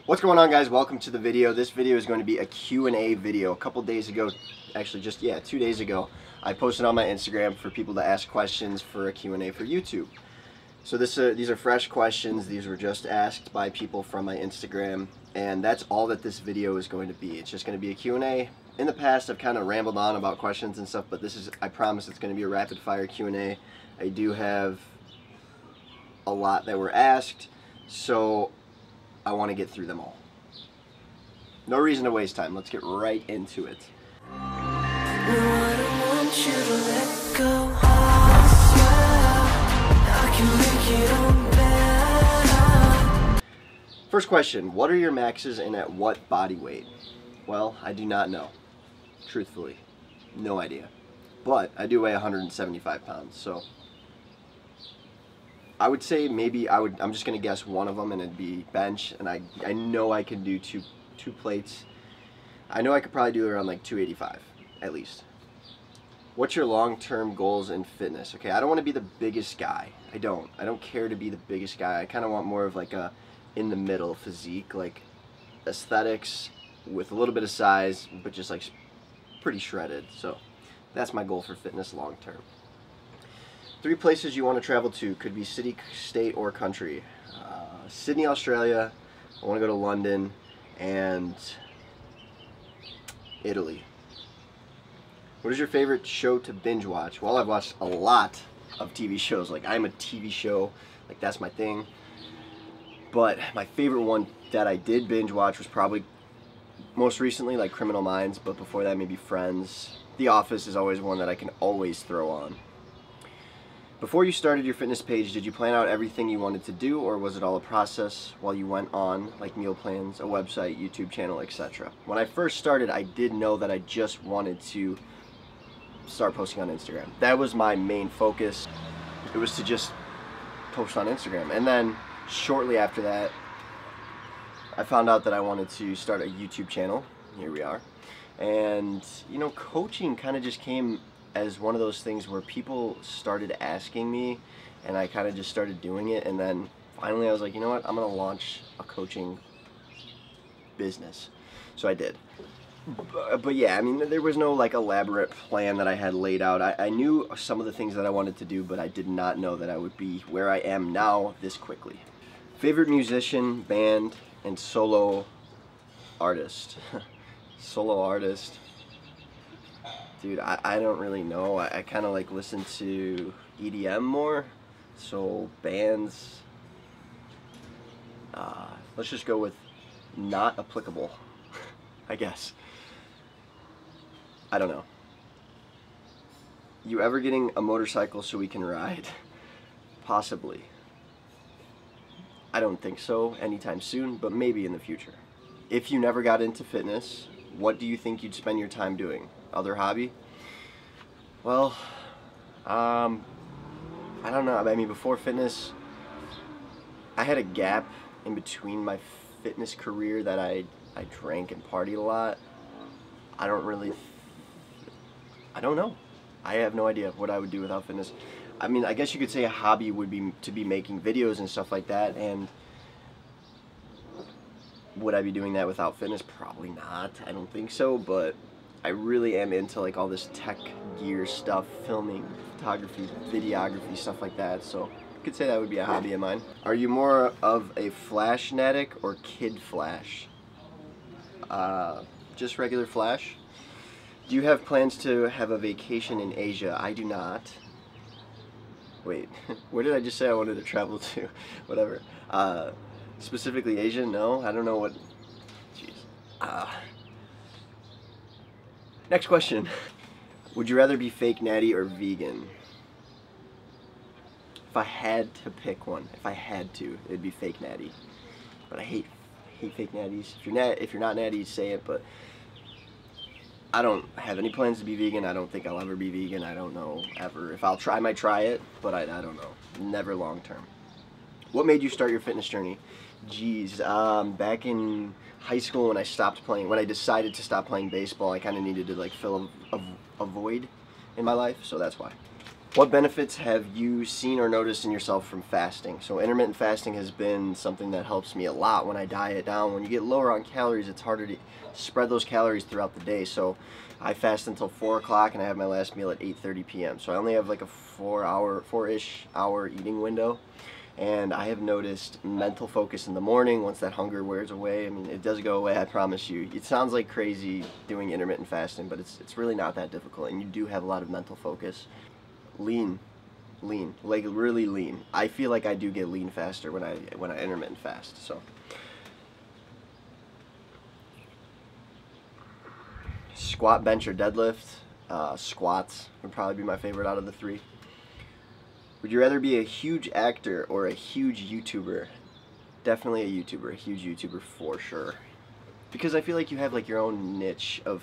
What's going on, guys? Welcome to the video. This video is going to be a Q&A video. A couple days ago, actually just 2 days ago, I posted on my Instagram for people to ask questions for a Q&A for YouTube. So these are fresh questions. These were just asked by people from my Instagram, and that's all that this video is going to be. It's just going to be a Q&A. In the past, I've kind of rambled on about questions and stuff, but this is, I promise it's going to be a rapid fire Q&A. I do have a lot that were asked, so I want to get through them all. No reason to waste time. Let's get right into it. First question, what are your maxes and at what body weight? Well, I do not know. Truthfully, no idea. But I do weigh 175 pounds, so I would say maybe I'm just going to guess one of them, and it'd be bench, and I know I can do two plates. I know I could probably do around like 285 at least. What's your long-term goals in fitness? Okay, I don't want to be the biggest guy. I don't care to be the biggest guy. I kind of want more of like a in the middle physique, like aesthetics with a little bit of size, but just like pretty shredded. So that's my goal for fitness long term. 3 places you want to travel to. Could be city, state, or country. Sydney, Australia. I want to go to London and Italy. What is your favorite show to binge watch? Well, I've watched a lot of TV shows. Like, I'm a TV show, like that's my thing. But my favorite one that I did binge watch was probably most recently like Criminal Minds, but before that maybe Friends. The Office is always one that I can always throw on. Before you started your fitness page, did you plan out everything you wanted to do, or was it all a process while you went on, like meal plans, a website, YouTube channel, etc.? When I first started, I did know that I just wanted to start posting on Instagram. That was my main focus. It was to just post on Instagram. And then shortly after that, I found out that I wanted to start a YouTube channel. Here we are. And, you know, coaching kind of just came as one of those things where people started asking me, and I kind of just started doing it, and then finally I was like, you know what, I'm gonna launch a coaching business. So I did. But yeah, I mean, there was no like elaborate plan that I had laid out. I knew some of the things that I wanted to do, but I did not know that I would be where I am now this quickly. Favorite musician, band, and solo artist. Solo artist. Dude, I don't really know. I kind of like listen to EDM more. So bands, let's just go with not applicable, I guess. I don't know. You ever getting a motorcycle so we can ride? Possibly. I don't think so anytime soon, but maybe in the future. If you never got into fitness, what do you think you'd spend your time doing? Other hobby? Well, I don't know. I mean, before fitness, I had a gap in between my fitness career that I drank and partied a lot. I don't know. I have no idea what I would do without fitness. I mean, I guess you could say a hobby would be to be making videos and stuff like that, and would I be doing that without fitness? Probably not. I don't think so, but I really am into like all this tech gear stuff, filming, photography, videography, stuff like that, so I could say that would be a hobby of mine. Are you more of a flash fanatic or kid flash? Just regular flash. Do you have plans to have a vacation in Asia? I do not. Wait, where did I just say I wanted to travel to? Whatever. Specifically Asia? No, I don't know what. Jeez. Next question. Would you rather be fake natty or vegan? If I had to pick one, it'd be fake natty. But I hate fake natties. If you're not natty, say it. But I don't have any plans to be vegan. I don't think I'll ever be vegan. I don't know ever. If I'll try, I might try it, but I don't know. Never long term. What made you start your fitness journey? Geez, back in high school when I decided to stop playing baseball, I kind of needed to like fill a void in my life, so that's why. What benefits have you seen or noticed in yourself from fasting? So intermittent fasting has been something that helps me a lot when I diet down. When you get lower on calories, it's harder to spread those calories throughout the day. So I fast until 4 o'clock and I have my last meal at 8:30 p.m. So I only have like a 4-ish hour eating window. And I have noticed mental focus in the morning once that hunger wears away. I mean, it does go away, I promise you. It sounds like crazy doing intermittent fasting, but it's really not that difficult, and you do have a lot of mental focus. Lean, like really lean. I feel like I do get lean faster when I intermittent fast. So squat, bench, or deadlift. Squats would probably be my favorite out of the three. Would you rather be a huge actor or a huge YouTuber? Definitely a YouTuber, a huge YouTuber for sure. Because I feel like you have like your own niche of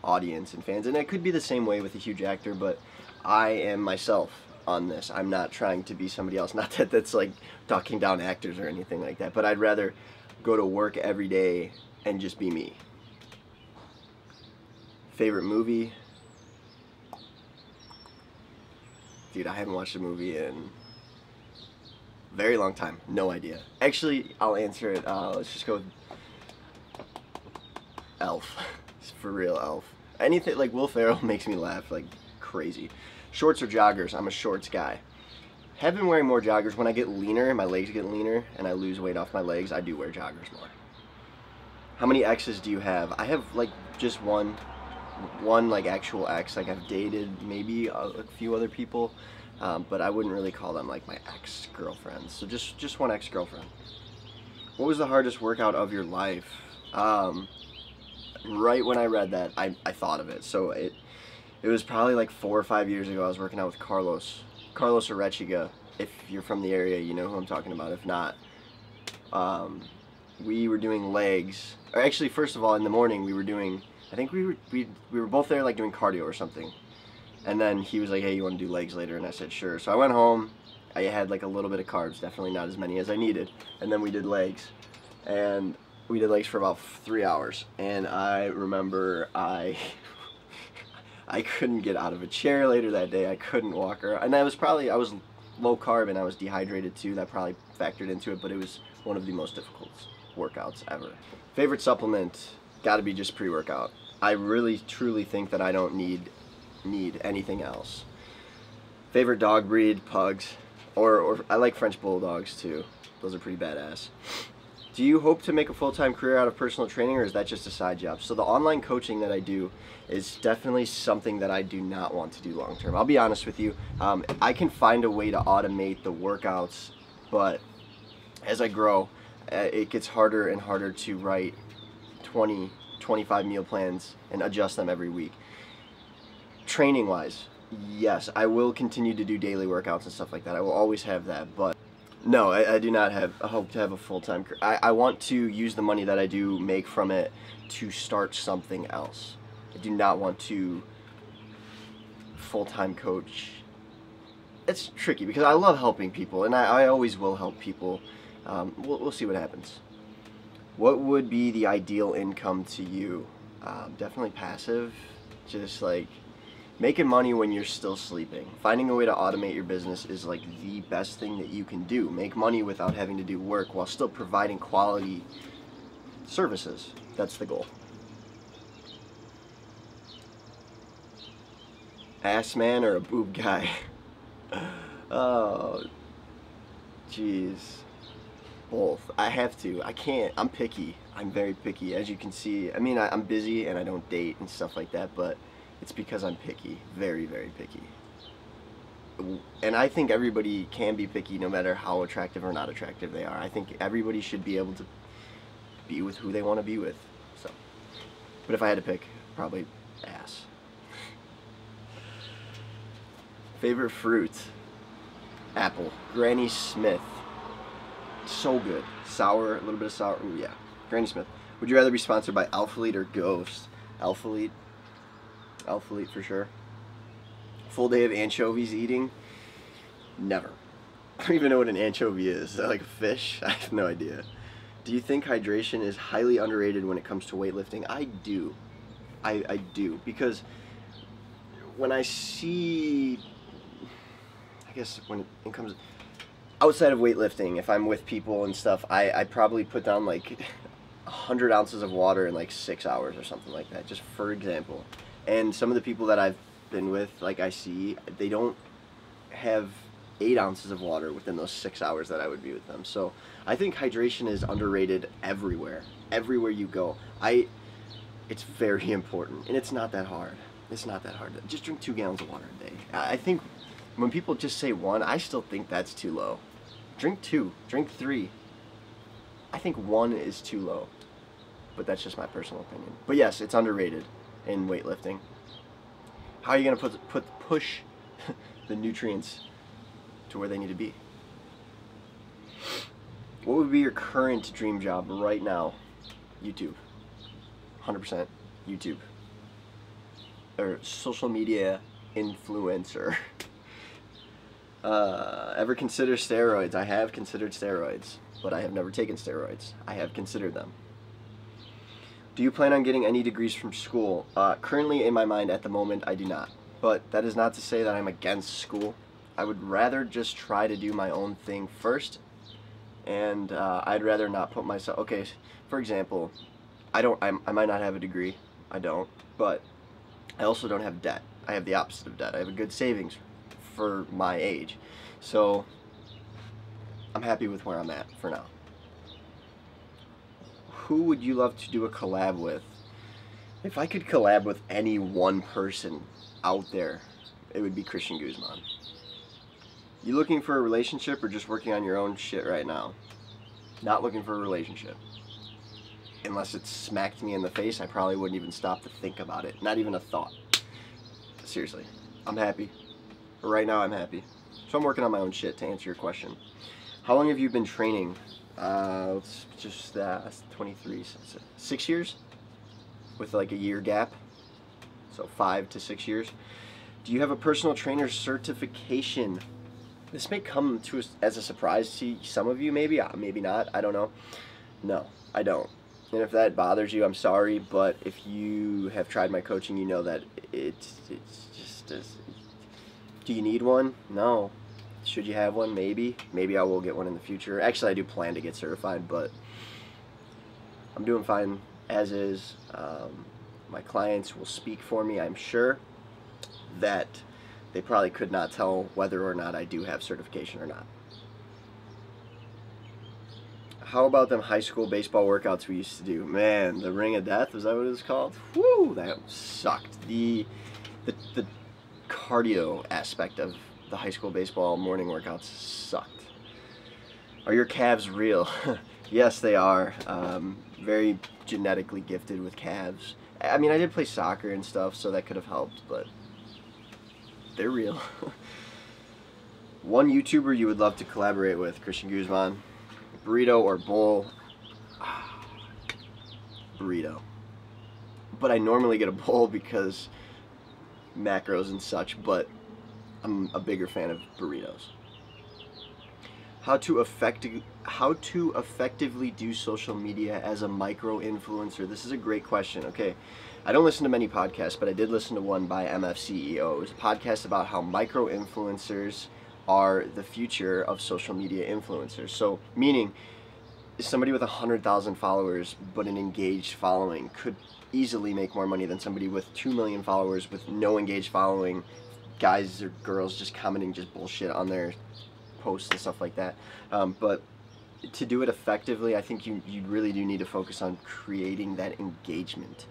audience and fans, and it could be the same way with a huge actor, but I am myself on this. I'm not trying to be somebody else. Not that that's like talking down actors or anything like that, but I'd rather go to work every day and just be me. Favorite movie? Dude, I haven't watched a movie in a very long time. No idea. Actually, I'll answer it. Let's just go with Elf. For real, Elf. Anything like Will Ferrell makes me laugh like crazy. Shorts or joggers? I'm a shorts guy. Have been wearing more joggers. When I get leaner, my legs get leaner, and I lose weight off my legs, I do wear joggers more. How many exes do you have? I have like just one like actual ex. Like I've dated maybe a few other people, but I wouldn't really call them like my ex-girlfriends. So just one ex-girlfriend. What was the hardest workout of your life? Right when I read that, I thought of it. So it was probably like 4 or 5 years ago. I was working out with Carlos Arechiga. If you're from the area, you know who I'm talking about. If not, we were doing legs. Or actually, first of all, in the morning we were doing. I think we were both there like doing cardio or something. And then he was like, "Hey, you want to do legs later?" And I said, "Sure." So I went home. I had like a little bit of carbs, definitely not as many as I needed. And then we did legs, and we did legs for about 3 hours. And I remember I couldn't get out of a chair later that day. I couldn't walk around. And I was low carb and I was dehydrated too. That probably factored into it, but it was one of the most difficult workouts ever. Favorite supplement? Gotta be just pre-workout. I really truly think that I don't need anything else. Favorite dog breed? Pugs. Or I like French bulldogs too. Those are pretty badass. Do you hope to make a full-time career out of personal training, or is that just a side job? So the online coaching that I do is definitely something that I do not want to do long-term. I'll be honest with you. I can find a way to automate the workouts, but as I grow, it gets harder and harder to write 20, 25 meal plans and adjust them every week. Training-wise, yes, I will continue to do daily workouts and stuff like that. I will always have that, but no, I do not hope to have a full-time career. I want to use the money that I do make from it to start something else. I do not want to full-time coach. It's tricky because I love helping people, and I always will help people. We'll see what happens. What would be the ideal income to you? Definitely passive, just like making money when you're still sleeping. Finding a way to automate your business is like the best thing that you can do. Make money without having to do work while still providing quality services. That's the goal. Ass man or a boob guy? Oh, jeez. Both. I have to. I can't. I'm picky. I'm very picky, as you can see. I mean, I'm busy and I don't date and stuff like that, but it's because I'm picky. Very, very picky. And I think everybody can be picky no matter how attractive or not attractive they are. I think everybody should be able to be with who they want to be with. So, but if I had to pick, probably ass. Favorite fruit? Apple. Granny Smith. So good. Sour, a little bit of sour. Ooh, yeah. Granny Smith. Would you rather be sponsored by Alphalete or Ghost? Alphalete. Alphalete for sure. Full day of anchovies eating? Never. I don't even know what an anchovy is. Is that like a fish? I have no idea. Do you think hydration is highly underrated when it comes to weightlifting? I do. I do. Because when I see I guess when it comes outside of weightlifting, if I'm with people and stuff, I probably put down like 100 ounces of water in like 6 hours or something like that, just for example. And some of the people that I've been with, like I see, they don't have 8 ounces of water within those 6 hours that I would be with them. So I think hydration is underrated everywhere you go. It's very important, and it's not that hard. It's not that hard. Just drink 2 gallons of water a day. I think when people just say 1, I still think that's too low. Drink 2, drink 3. I think 1 is too low, but that's just my personal opinion. But yes, it's underrated in weightlifting. How are you gonna push the nutrients to where they need to be? What would be your current dream job right now? YouTube. 100% YouTube. Or social media influencer. Ever consider steroids? I have considered steroids, but I have never taken steroids. I have considered them. Do you plan on getting any degrees from school? Currently, in my mind, at the moment, I do not. But that is not to say that I'm against school. I would rather just try to do my own thing first, and I'd rather not put myself. Okay, for example, I might not have a degree. I don't, but I also don't have debt. I have the opposite of debt. I have a good savings for my age, so I'm happy with where I'm at for now. Who would you love to do a collab with? If I could collab with any one person out there, it would be Christian Guzman. You looking for a relationship or just working on your own shit right now? Not looking for a relationship. Unless it smacked me in the face, I probably wouldn't even stop to think about it. Not even a thought. Seriously, I'm happy. Right now I'm happy. So I'm working on my own shit, to answer your question. How long have you been training? It's just 23, 6 years? With like a year gap. So 5 to 6 years. Do you have a personal trainer certification? This may come to us as a surprise to some of you, maybe not, I don't know. No, I don't. And if that bothers you, I'm sorry, but if you have tried my coaching, you know that it's just as... Do you need one? No. Should you have one? Maybe. Maybe I will get one in the future. Actually, I do plan to get certified, but I'm doing fine as is. My clients will speak for me. I'm sure that they probably could not tell whether or not I do have certification or not. How about them high school baseball workouts we used to do? Man, the Ring of Death, is that what it was called? Woo, that sucked. The cardio aspect of the high school baseball morning workouts sucked. Are your calves real? Yes, they are. Very genetically gifted with calves. I mean, I did play soccer and stuff, so that could have helped, but they're real. One YouTuber you would love to collaborate with? Christian Guzman. Burrito or bowl? Burrito. But I normally get a bowl because macros and such, but I'm a bigger fan of burritos. How to effectively do social media as a micro-influencer? This is a great question. Okay, I don't listen to many podcasts, but I did listen to one by MFCEO. It was a podcast about how micro-influencers are the future of social media influencers. So, meaning, somebody with 100,000 followers but an engaged following could easily make more money than somebody with 2 million followers with no engaged following, guys or girls just commenting just bullshit on their posts and stuff like that. But to do it effectively, I think you really do need to focus on creating that engagement.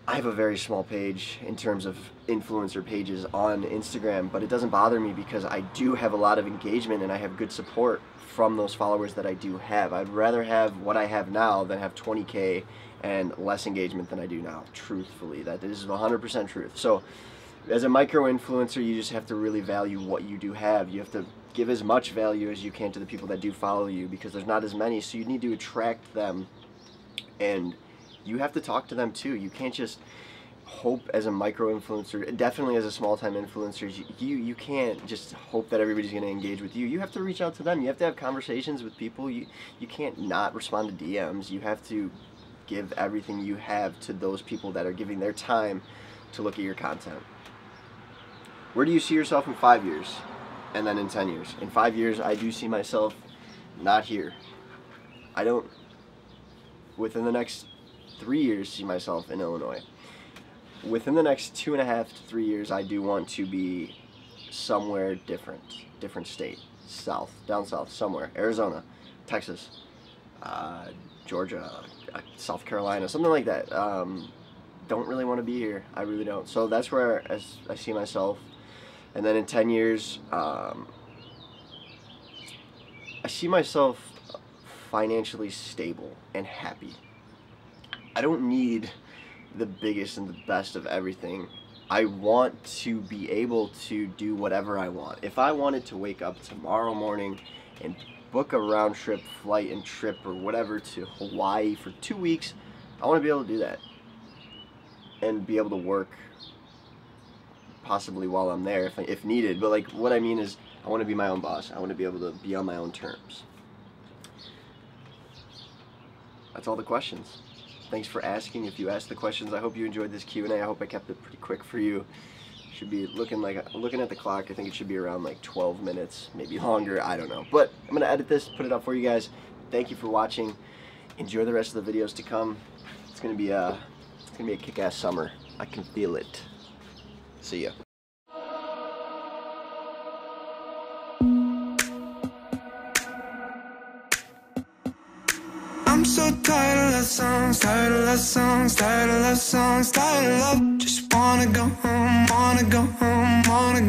I have a very small page in terms of influencer pages on Instagram, but it doesn't bother me because I do have a lot of engagement and I have good support from those followers that I do have. I'd rather have what I have now than have 20K and less engagement than I do now, truthfully. That is 100% truth. So as a micro-influencer, you just have to really value what you do have. You have to give as much value as you can to the people that do follow you because there's not as many, so you need to attract them, and you have to talk to them too. You can't just hope as a micro-influencer, definitely as a small-time influencer, you can't just hope that everybody's going to engage with you. You have to reach out to them. You have to have conversations with people. You can't not respond to DMs. You have to give everything you have to those people that are giving their time to look at your content. Where do you see yourself in 5 years? and then in 10 years. In 5 years, I do see myself not here. I don't, within the next 3 years, see myself in Illinois. Within the next 2.5 to 3 years, I do want to be somewhere different state, down south, somewhere, Arizona, Texas, Georgia, South Carolina, something like that. Don't really want to be here. I really don't. So that's where I see myself. And then in 10 years, I see myself financially stable and happy. I don't need the biggest and the best of everything. I want to be able to do whatever I want. If I wanted to wake up tomorrow morning and book a round trip flight and trip or whatever to Hawaii for 2 weeks, I want to be able to do that and be able to work possibly while I'm there if needed. But like, what I mean is, I want to be my own boss. I want to be able to be on my own terms. That's all the questions. Thanks for asking. If you asked the questions, I hope you enjoyed this Q&A. I hope I kept it pretty quick for you. Should be looking at the clock, I think it should be around like 12 minutes, maybe longer, I don't know. But I'm gonna edit this, put it up for you guys. Thank you for watching. Enjoy the rest of the videos to come. It's gonna be a kick-ass summer. I can feel it. See ya. I'm so tired of love songs, tired of love songs, tired of love songs, tired of love. Just wanna go home, wanna go home, wanna